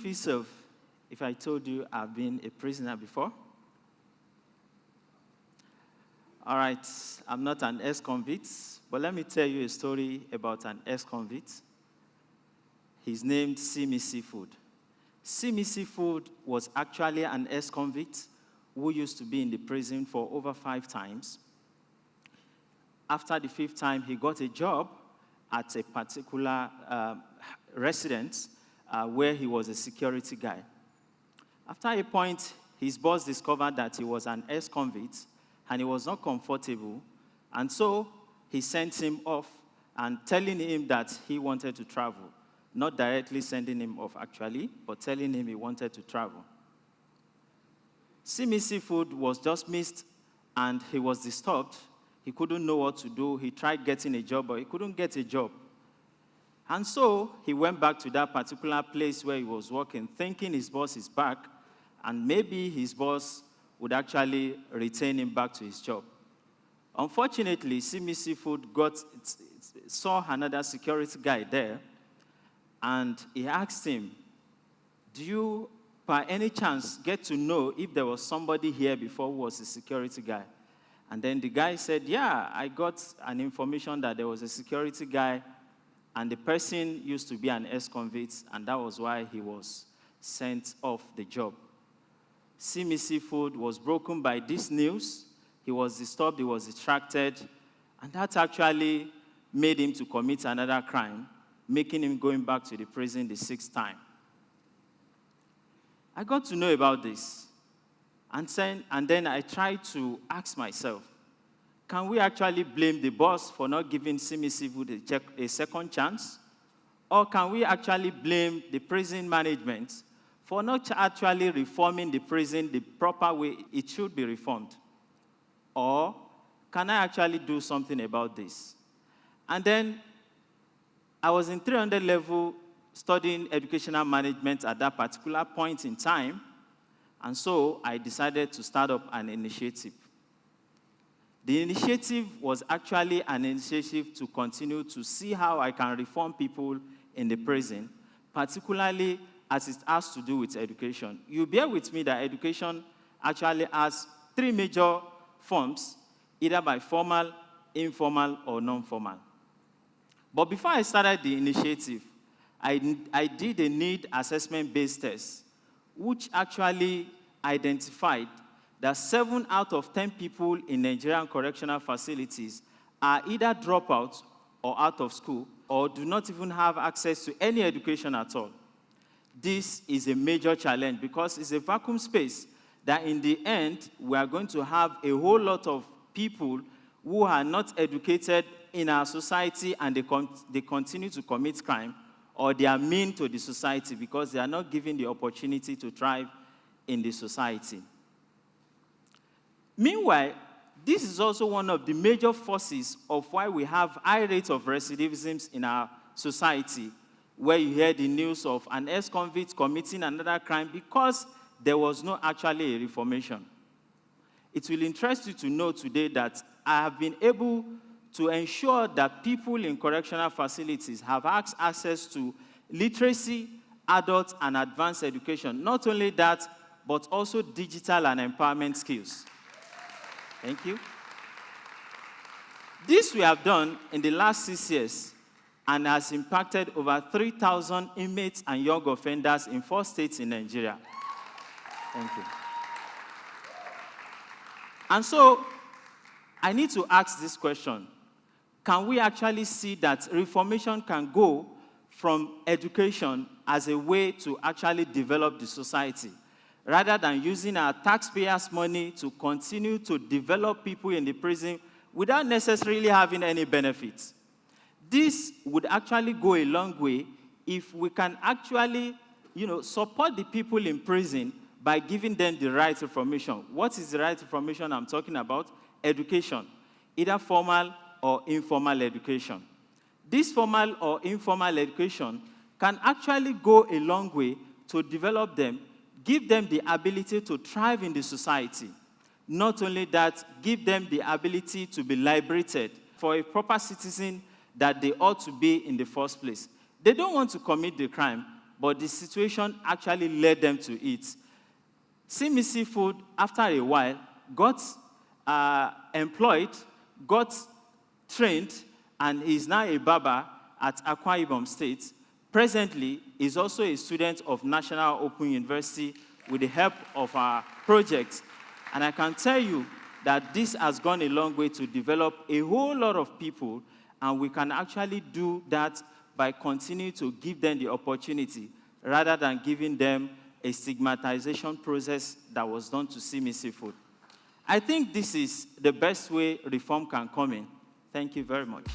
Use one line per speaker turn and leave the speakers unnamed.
yourself if I told you I've been a prisoner before? All right, I'm not an ex-convict, but let me tell you a story about an ex-convict. He's named Simi Seafood. Simi Seafood was actually an ex-convict who used to be in the prison for over 5 times. After the 5th time, he got a job at a particular residence where he was a security guy. After a point, his boss discovered that he was an ex-convict and he was not comfortable, and so he sent him off and telling him that he wanted to travel. Not directly sending him off, actually, but telling him he wanted to travel. Simi Seafood was just missed, and he was disturbed. He couldn't know what to do. He tried getting a job, but he couldn't get a job. And so he went back to that particular place where he was working, thinking his boss is back, and maybe his boss would actually retain him back to his job. Unfortunately, Simi Seafood saw another security guy there, and he asked him, do you, by any chance, get to know if there was somebody here before who was a security guy? And then the guy said, yeah, I got an information that there was a security guy, and the person used to be an ex-convict, and that was why he was sent off the job. Simi Seafood was broken by this news. He was disturbed, he was distracted, and that actually made him to commit another crime, making him going back to the prison the 6th time. I got to know about this, and then I tried to ask myself, can we actually blame the boss for not giving Simi Seafood a second chance? Or can we actually blame the prison management for not actually reforming the prison the proper way it should be reformed? Or can I actually do something about this? And then I was in 300 level studying educational management at that particular point in time, and so I decided to start up an initiative. The initiative was actually an initiative to continue to see how I can reform people in the prison, particularly as it has to do with education. You bear with me that education actually has 3 major forms, either by formal, informal, or non-formal. But before I started the initiative, I did a need assessment-based test, which actually identified that 7 out of 10 people in Nigerian correctional facilities are either dropouts or out of school, or do not even have access to any education at all. This is a major challenge because it's a vacuum space that in the end, we are going to have a whole lot of people who are not educated in our society, and they continue to commit crime, or they are mean to the society because they are not given the opportunity to thrive in the society. Meanwhile, this is also one of the major forces of why we have high rates of recidivism in our society, where you hear the news of an ex-convict committing another crime because there was no actually a reformation. It will interest you to know today that I have been able to ensure that people in correctional facilities have access to literacy, adult, and advanced education. Not only that, but also digital and empowerment skills. Thank you. This we have done in the last 6 years and has impacted over 3,000 inmates and young offenders in 4 states in Nigeria. Thank you. And so, I need to ask this question. Can we actually see that reformation can go from education as a way to actually develop the society, rather than using our taxpayers' money to continue to develop people in the prison without necessarily having any benefits? This would actually go a long way if we can actually, support the people in prison by giving them the right information. What is the right information I'm talking about? Education, either formal or informal education. This formal or informal education can actually go a long way to develop them, give them the ability to thrive in the society. Not only that, give them the ability to be liberated for a proper citizen that they ought to be in the first place. They don't want to commit the crime, but the situation actually led them to it. Simi Seafood, after a while, got employed, got trained, and is now a barber at Akwa Ibom State. Presently, is also a student of National Open University with the help of our projects. And I can tell you that this has gone a long way to develop a whole lot of people, and we can actually do that by continuing to give them the opportunity rather than giving them a stigmatization process that was done to Simi Seafood. I think this is the best way reform can come in. Thank you very much.